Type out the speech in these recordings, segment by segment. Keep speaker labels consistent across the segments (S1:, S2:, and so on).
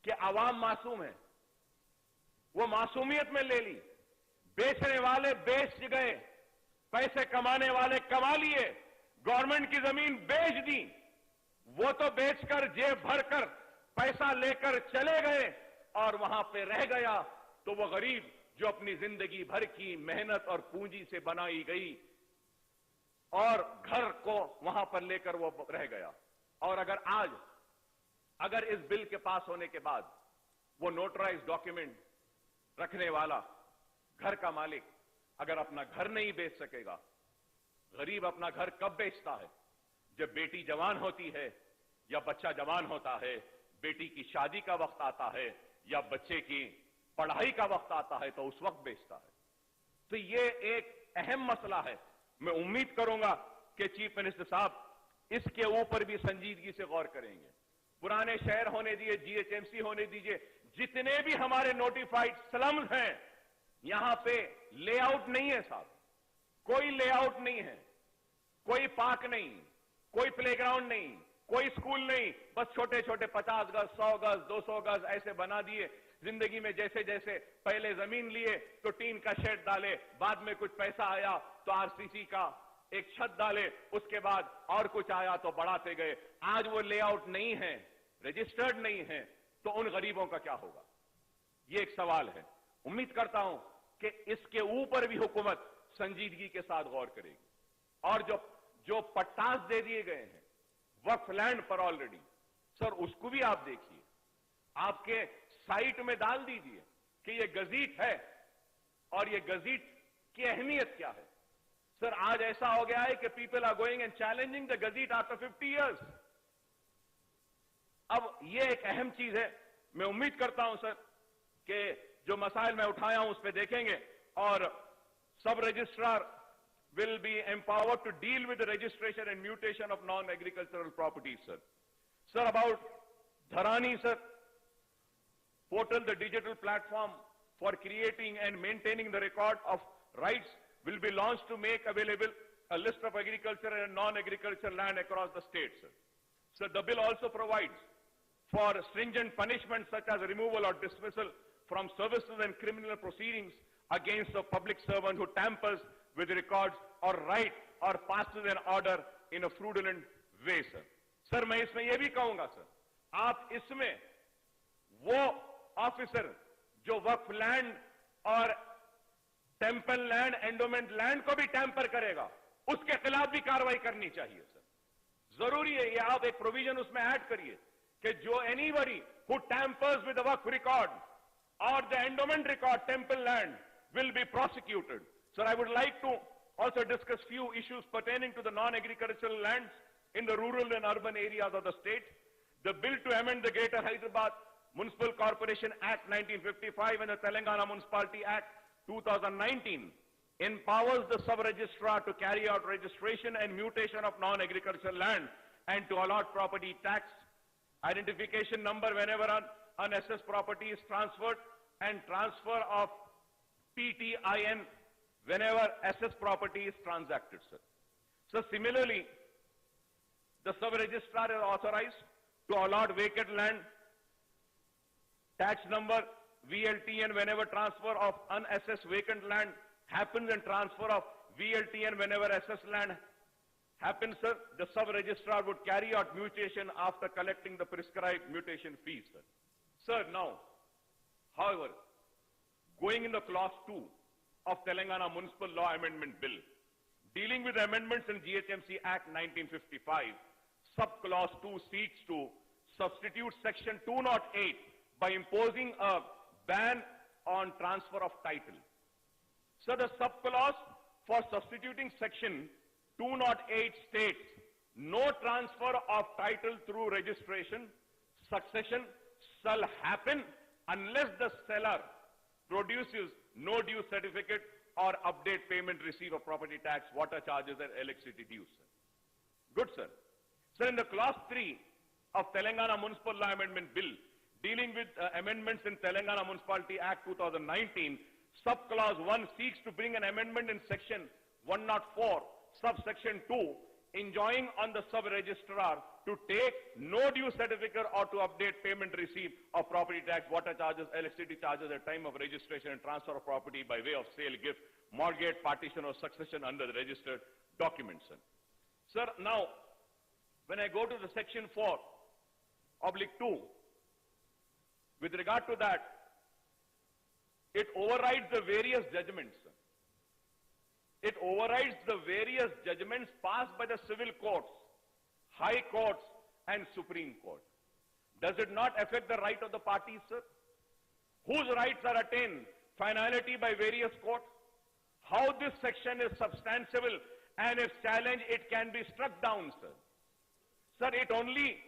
S1: कि आवाम मासूम है, वो मासूमियत में ले ली। बेचने वाले बेच गए, पैसे कमाने वाले कमा लिए, गवर्नमेंट की जमीन बेच दी, वो तो बेचकर जेब भरकर पैसा लेकर चले गए और वहां पे रह गया तो वो गरीब जो अपनी जिंदगी भर की मेहनत और पूंजी से बनाई गई और घर को वहां पर लेकर वो रह गया। और अगर इस बिल के पास होने के बाद वो नोटराइज डॉक्यूमेंट रखने वाला घर का मालिक अगर अपना घर नहीं बेच सकेगा, गरीब अपना घर कब बेचता है? जब बेटी जवान होती है या बच्चा जवान होता है, बेटी की शादी का वक्त आता है या बच्चे की पढ़ाई का वक्त आता है, तो उस वक्त बेचता है। तो ये एक अहम मसला है। मैं उम्मीद करूंगा कि चीफ मिनिस्टर साहब इसके ऊपर भी संजीदगी से गौर करेंगे। पुराने शहर होने दिए, जीएचएमसी होने दीजिए, जितने भी हमारे नोटिफाइड स्लम्स हैं, यहां पे लेआउट नहीं है साहब, कोई लेआउट नहीं है, कोई पार्क नहीं, कोई प्लेग्राउंड नहीं, कोई स्कूल नहीं, बस छोटे छोटे 50 गज, 100 गज, 200 गज ऐसे बना दिए। जिंदगी में जैसे जैसे पहले जमीन लिए तो टीन का शेड डाले, बाद में कुछ पैसा आया तो आरसीसी का एक छत डाले, उसके बाद और कुछ आया तो बढ़ाते गए। आज वो लेआउट नहीं है, रजिस्टर्ड नहीं है, तो उन गरीबों का क्या होगा? ये एक सवाल है। उम्मीद करता हूं कि इसके ऊपर भी हुकूमत संजीदगी के साथ गौर करेगी। और जो पट्टास दे दिए गए हैं वक्फ लैंड पर ऑलरेडी, सर उसको भी आप देखिए, आपके साइट में डाल दीजिए कि ये गजीट है और ये गजीट की अहमियत क्या है। सर आज ऐसा हो गया है कि people are going and challenging the gazette after 50 years. अब ये एक अहम चीज है। मैं उम्मीद करता हूं सर कि जो मसाइल मैं उठाया हूं उस पर देखेंगे और सब registrar will be empowered to deal with the registration and mutation of non-agricultural properties, sir. Sir, about Dharani, sir, portal, the digital platform for creating and maintaining the record of rights will be launched to make available a list of agricultural and non-agricultural land across the state, sir. Sir, the bill also provides for stringent punishments such as removal or dismissal from services and criminal proceedings against a public servant who tampers with records or write or passes an order in a fraudulent way, sir. Sir मैं इसमें यह भी कहूंगा sir, आप इसमें वो officer जो वक्फ land और टेम्पल लैंड, एंडोमेंट लैंड को भी टैंपर करेगा, उसके खिलाफ भी कार्रवाई करनी चाहिए सर। जरूरी है ये, आप एक प्रोविजन उसमें ऐड करिए कि जो anybody who tampers with the waqf record or the endowment record, temple land, will be prosecuted. Sir, I would like to also discuss few issues pertaining to the non-agricultural lands in the rural and urban areas of the state. The bill to amend the Greater Hyderabad Municipal Corporation Act 1955 and the Telangana Municipality Act 2019 empowers the sub-registrar to carry out registration and mutation of non-agricultural land and to allot property tax identification number whenever an unassessed property is transferred and transfer of PTIN whenever assessed property is transacted, sir. So similarly, the sub-registrar is authorized to allot vacant land tax number VLTN whenever transfer of unassessed vacant land happens and transfer of VLTN whenever assessed land happens, sir. The sub-registrar would carry out mutation after collecting the prescribed mutation fees, sir. Sir, now, however, going in the clause 2 of Telangana Municipal Law Amendment Bill, dealing with amendments in GHMC Act 1955, sub-clause 2 seeks to substitute section 208 by imposing a ban on transfer of title. So the sub-clause for substituting section 208 states, no transfer of title through registration, succession shall happen unless the seller produces no due certificate or update payment receipt of property tax, water charges and electricity dues. Good, sir. Sir, in the clause 3 of Telangana Municipal Law Amendment Bill, dealing with amendments in Telangana Municipality Act 2019, sub-clause 1 seeks to bring an amendment in section 104, subsection 2, enjoining on the sub-registrar to take no due certificate or to update payment received of property tax, water charges, electricity charges at time of registration and transfer of property by way of sale, gift, mortgage, partition or succession under the registered documents. Sir, now, when I go to the section 4/2, with regard to that, it overrides the various judgments. It overrides the various judgments passed by the civil courts, high courts and Supreme Court. Does it not affect the right of the parties, sir? Whose rights are attained? Finality by various courts? How this section is substantiable, and if challenged, it can be struck down, sir. Sir, it only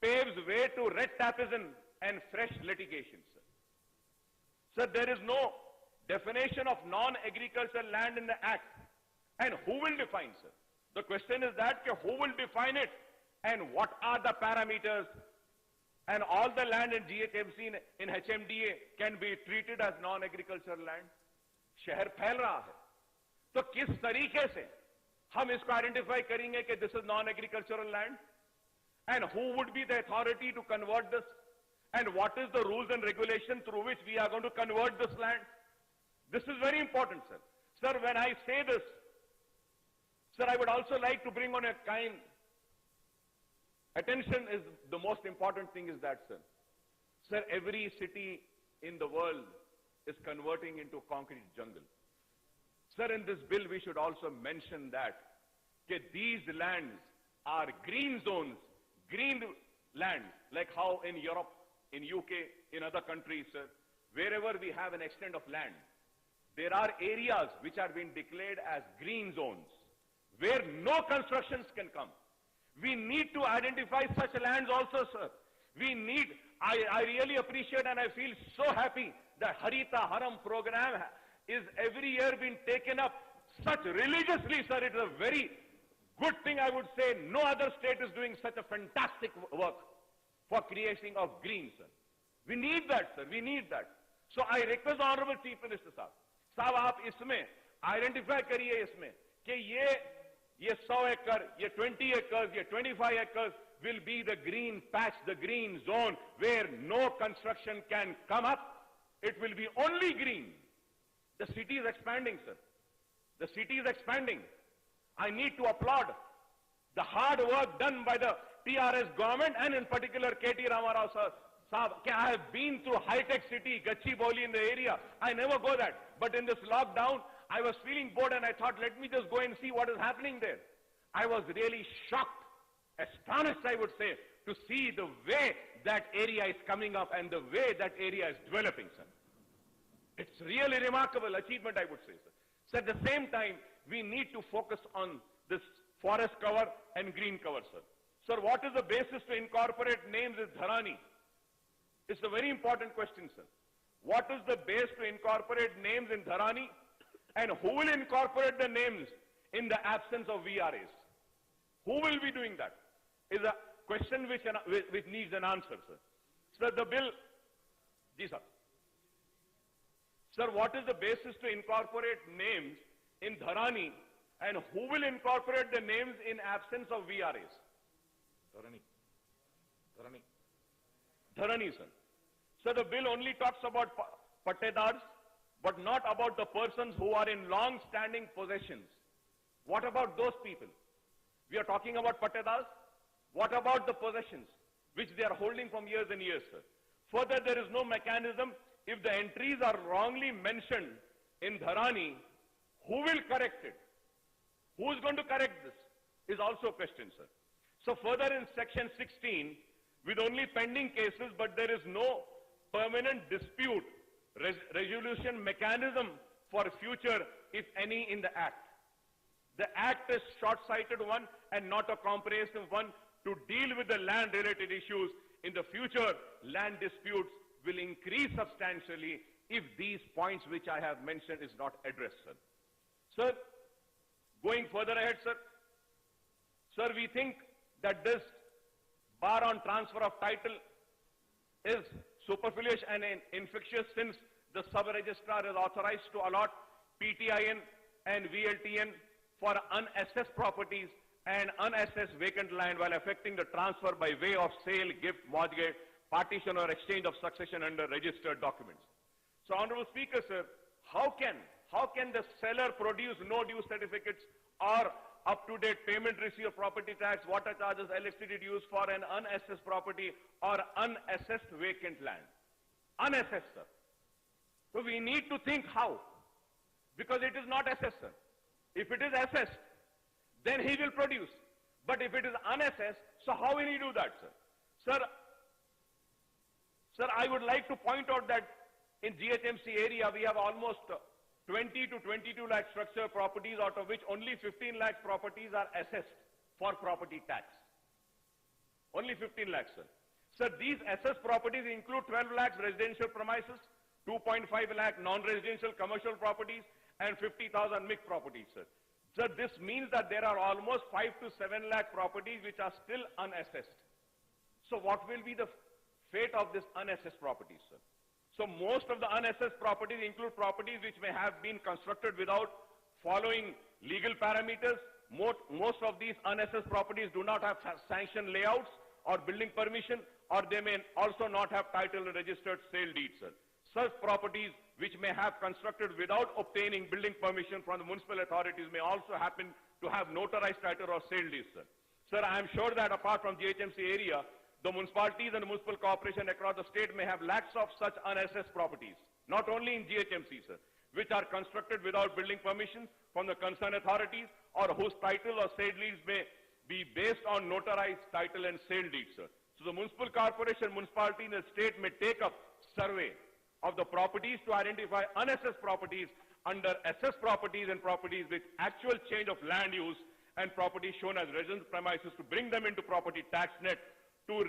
S1: paves way to red tapism and fresh litigation, sir. Sir, there is no definition of non-agricultural land in the Act. And who will define, sir? The question is that who will define it and what are the parameters, and all the land in GHMC in HMDA can be treated as non-agricultural land. शहर फैल रहा है, तो किस तरीके से हम इसको आइडेंटिफाई करेंगे कि this is non-agricultural land, and who would be the authority to convert this, and what is the rules and regulation through which we are going to convert this land? This is very important, sir. Sir, when I say this, sir, I would also like to bring on a kind attention is the most important thing is that, sir. Sir, every city in the world is converting into concrete jungle. Sir, in this bill, we should also mention that these lands are green zones, green lands, like how in Europe, in UK, in other countries, sir, wherever we have an extent of land, there are areas which are being declared as green zones, where no constructions can come. We need to identify such lands also, sir. We need, I really appreciate and I feel so happy that Harita Haram program is every year being taken up such religiously, sir. It is a very good thing, I would say. No other state is doing such a fantastic work for creation of green, sir. We need that, sir. We need that. So I request the Honorable Chief Minister, sir, साहब आप इसमें identify करिए इसमें कि ये 100 एकड़, ये 20 acres, ये 25 acres will be the green patch, the green zone where no construction can come up. It will be only green. The city is expanding, sir. The city is expanding. I need to applaud the hard work done by the TRS government and in particular KT Ramarao sir. I have been to high-tech city, Gachibowli in the area. I never go that. But in this lockdown, I was feeling bored and I thought, let me just go and see what is happening there. I was really shocked, astonished, I would say, to see the way that area is coming up and the way that area is developing, sir. It's really remarkable achievement, I would say, sir. So at the same time, we need to focus on this forest cover and green cover, sir. Sir, what is the basis to incorporate names as Dharani? It's a very important question, sir. What is the base to incorporate names in Dharani, and who will incorporate the names in the absence of VRAs? Who will be doing that? Is a question which needs an answer, sir. Sir, the bill, ji sir. Sir, what is the basis to incorporate names in Dharani, and who will incorporate the names in absence of VRAs? Dharani, sir. So the bill only talks about pattedars, but not about the persons who are in long-standing possessions. What about those people? We are talking about pattedars. What about the possessions which they are holding from years and years, sir? Further, there is no mechanism. If the entries are wrongly mentioned in Dharani, who will correct it? Who is going to correct this? Is also a question, sir. So further in section 16, with only pending cases, but there is no permanent dispute resolution mechanism for future, if any, in the Act. The Act is short-sighted one and not a comprehensive one to deal with the land-related issues. In the future, land disputes will increase substantially if these points which I have mentioned is not addressed, sir. Sir, going further ahead, sir. Sir, we think that this bar on transfer of title is superfluous and infectious, since the sub-registrar is authorized to allot PTIN and VLTN for unassessed properties and unassessed vacant land while affecting the transfer by way of sale, gift, mortgage, partition or exchange of succession under registered documents. So, Honorable Speaker, sir, how can the seller produce no due certificates or up-to-date payment receipt of property tax, water charges, electricity dues for an unassessed property or unassessed vacant land? Unassessed, sir. So we need to think how, because it is not assessed, sir. If it is assessed, then he will produce. But if it is unassessed, so how will he do that, sir? Sir, I would like to point out that in GHMC area, we have almost 20 to 22 lakh structured properties, out of which only 15 lakh properties are assessed for property tax. Only 15 lakhs, sir. Sir, these assessed properties include 12 lakhs residential premises, 2.5 lakh non-residential commercial properties, and 50,000 mixed properties, sir. Sir, this means that there are almost 5 to 7 lakh properties which are still unassessed. So what will be the fate of this unassessed properties, sir? So most of the unassessed properties include properties which may have been constructed without following legal parameters. Most of these unassessed properties do not have sanctioned layouts or building permission, or they may also not have title and registered sale deeds, sir. Such properties which may have constructed without obtaining building permission from the municipal authorities may also happen to have notarized title or sale deeds, sir. Sir, I am sure that apart from GHMC area, the municipalities and the municipal corporation across the state may have lakhs of such unassessed properties, not only in GHMC, sir, which are constructed without building permission from the concerned authorities, or whose title or sale deeds may be based on notarized title and sale deeds, sir. So the municipal corporation, municipality in the state may take up survey of the properties to identify unassessed properties under assessed properties and properties with actual change of land use and properties shown as residence premises to bring them into property tax net, to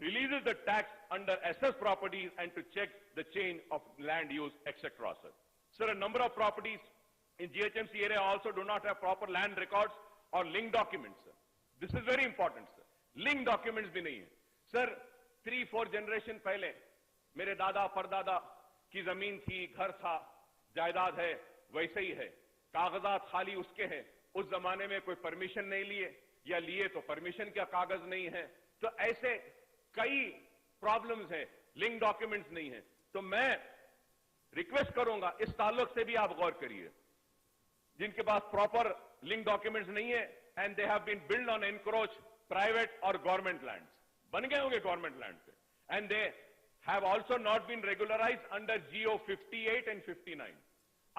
S1: releases the tax under assessed properties and to check the change of land use, etc., sir. Sir, a number of properties in GHMC area also do not have proper land records or link documents, sir. This is very important, sir. Link documents bhi nahi hai. Sir, 3-4 generation pehle, मेरे दादा परदादा की जमीन थी, घर था, जायदाद है, वैसे ही है, कागजात खाली उसके हैं, उस जमाने में कोई परमिशन नहीं लिए, या लिए तो परमिशन का कागज नहीं है, तो ऐसे कई प्रॉब्लम्स हैं, लिंक डॉक्यूमेंट्स नहीं है। तो मैं रिक्वेस्ट करूंगा, इस ताल्लुक से भी आप गौर करिए, जिनके पास प्रॉपर लिंक डॉक्यूमेंट्स नहीं है, and they have been build on encroach private और गवर्नमेंट लैंड्स, बन गए होंगे गवर्नमेंट लैंड पे, and they have also not been regularized under GO 58 and 59.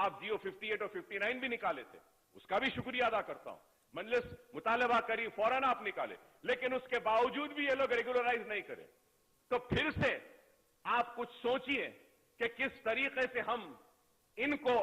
S1: आप GO 58 और 59 भी निकाले थे, उसका भी शुक्रिया अदा करता हूं। मजलिस मुतालबा करी, फौरन आप निकाले, लेकिन उसके बावजूद भी ये लोग रेगुलराइज नहीं करे। तो फिर से आप कुछ सोचिए कि किस तरीके से हम इनको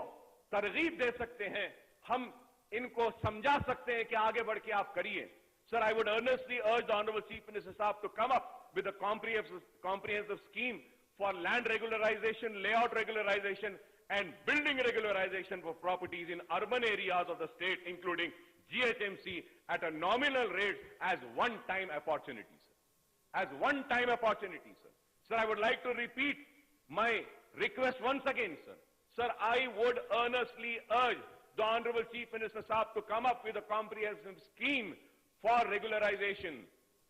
S1: तरगीब दे सकते हैं, हम इनको समझा सकते हैं कि आगे बढ़ के आप करिए। Sir, I would earnestly urge the Honorable Chief Minister Saab to come up with a comprehensive scheme for land regularization, layout regularization, and building regularization for properties in urban areas of the state, including GHMC, at a nominal rate as one-time opportunity, sir. As one-time opportunity, sir. Sir, I would like to repeat my request once again, sir. Sir, I would earnestly urge the Honorable Chief Minister Saab to come up with a comprehensive scheme for regularization,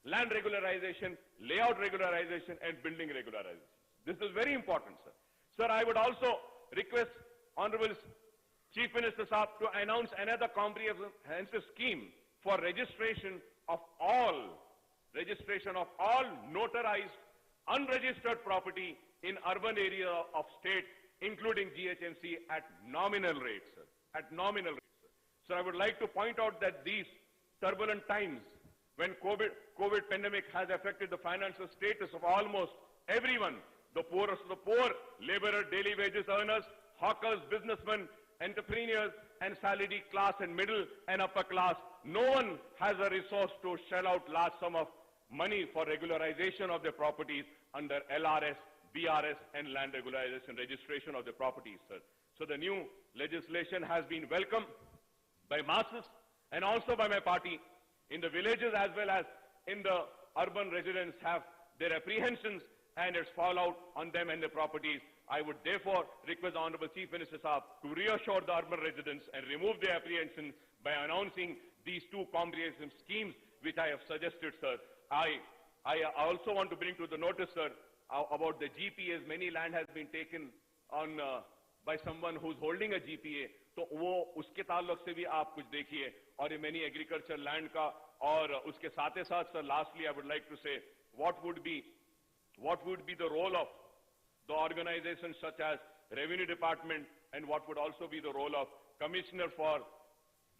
S1: land regularization, layout regularization, and building regularization. This is very important, sir. Sir, I would also request Honorable Chief Minister Saab to announce another comprehensive scheme for registration of all notarized, unregistered property in urban area of state, including GHMC, at nominal rates, sir. At nominal rates, sir. So I would like to point out that these turbulent times, when COVID pandemic has affected the financial status of almost everyone, the poorest of the poor, laborer, daily wages earners, hawkers, businessmen, entrepreneurs, and salaried class and middle and upper class, no one has a resource to shell out large sum of money for regularization of their properties under LRS, BRS, and land registration of the properties, sir. So the new legislation has been welcomed by masses and also by my party. In the villages as well as in the urban residents have their apprehensions and its fallout on them and their properties. I would therefore request the Honorable Chief Minister Saab to reassure the urban residents and remove their apprehensions by announcing these two comprehensive schemes which I have suggested, sir. I also want to bring to the notice, sir, about the GPAs. Many land has been taken on by someone who's holding a GPA. तो वो उसके ताल्लुक से भी आप कुछ देखिए, और ये many agriculture land का, और उसके साथ साथ, sir, lastly I would like to say what would be the role of the organizations such as Revenue Department, and what would also be the role of Commissioner for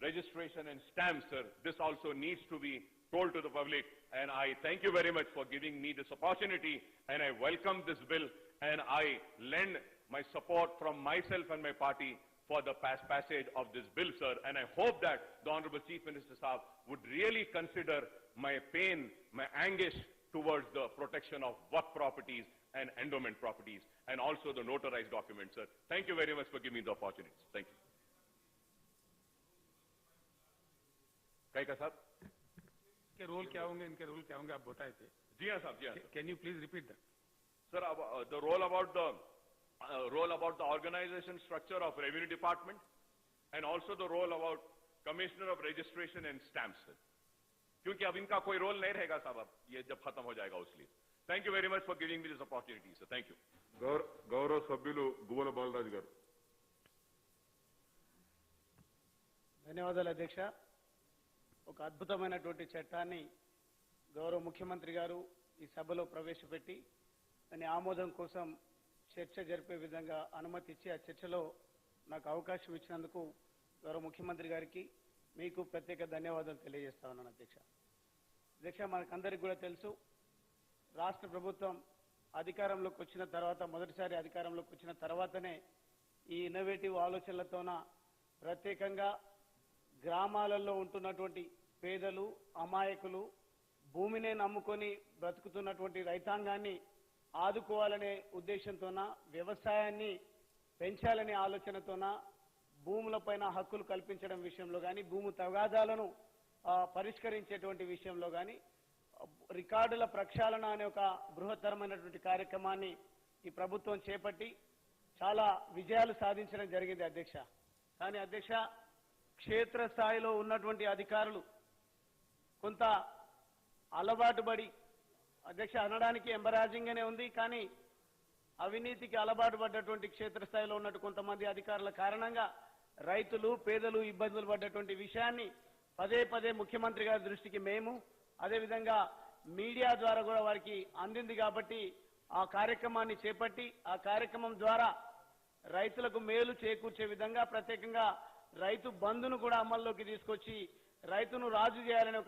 S1: Registration and Stamps, sir. This also needs to be told to the public, and I thank you very much for giving me this opportunity, and I welcome this bill, and I lend my support from myself and my party for the passage of this bill, sir. And I hope that the Honorable Chief Minister Saab would really consider my pain, my anguish towards the protection of work properties and endowment properties, and also the notarized documents, sir. Thank you very much for giving me the opportunity. Thank you. Kaika साहब,
S2: के role क्या होंगे, इनके role क्या होंगे, आप बताए थे.
S1: जी हाँ साहब, जी हाँ.
S2: Can you please repeat that?
S1: Sir, the role about the organization structure of Revenue Department, and also the role about Commissioner of Registration and Stamps, sir. क्योंकि अब इनका कोई रोल नहीं रहेगा साहब, अब ये जब खत्म हो जाएगा उसलिए. Thank you very much for giving me this opportunity, sir. Thank you.
S3: గౌరవ సభ్యులు గువ్వల బాలరాజు గారు.
S4: ధన్యవాదాలు అధ్యక్ష. ఒక అద్భుతమైనటువంటి చట్టాన్ని గౌరవ ముఖ్యమంత్రి గారు ఈ సభలో ప్రవేశపెట్టి దాని ఆమోదం కోసం చర్చ జరిపే విధంగా అనుమతి ఇచ్చి ఆ చర్చలో నాకు అవకాశం ఇచ్చినందుకు గౌరవ ముఖ్యమంత్రి గారికి మీకు ప్రత్యేక ధన్యవాదాలు తెలియజేస్తా ఉన్నాను అధ్యక్ష. అధ్యక్ష, మనకందరికీ కూడా తెలుసు, రాష్ట్ర ప్రభుత్వం అధికారంలోకి వచ్చిన తర్వాత, మొదటిసారి అధికారంలోకి వచ్చిన తర్వాతనే ఈ ఇన్నోవేటివ్ ఆలోచనలతోన ప్రత్యేకంగా గ్రామాలలో ఉంటున్నటువంటి పేదలు, అమాయకులు, భూమినే నమ్ముకొని బ్రతుకుతున్నటువంటి రైతాంగాన్ని ఆదుకోవాలనే ఉద్దేశంతోన, వ్యవసాయాన్ని పెంచాలనే ఆలోచనతోన, భూములపైన హక్కులు కల్పించడం విషయంలో కానీ, భూమి తగాదాలను పరిష్కరించేటువంటి విషయంలో కానీ, రికార్డుల ప్రక్షాళన అనే ఒక బృహత్తరమైనటువంటి కార్యక్రమాన్ని ఈ ప్రభుత్వం చేపట్టి చాలా విజయాలు సాధించడం జరిగింది అధ్యక్ష. కానీ అధ్యక్ష, క్షేత్రస్థాయిలో ఉన్నటువంటి అధికారులు కొంత అలవాటుపడి, అధ్యక్ష అనడానికి ఎంబరాజింగ్గానే ఉంది, కానీ అవినీతికి అలవాటు పడ్డటువంటి క్షేత్రస్థాయిలో ఉన్నట్టు కొంతమంది అధికారుల కారణంగా రైతులు, పేదలు ఇబ్బందులు పడ్డటువంటి విషయాన్ని పదే పదే ముఖ్యమంత్రి గారి దృష్టికి మేము, అదేవిధంగా మీడియా ద్వారా కూడా వారికి అందింది కాబట్టి ఆ కార్యక్రమాన్ని చేపట్టి, ఆ కార్యక్రమం ద్వారా రైతులకు మేలు చేకూర్చే విధంగా ప్రత్యేకంగా రైతు బంధును కూడా అమల్లోకి తీసుకొచ్చి రైతును రాజు చేయాలనే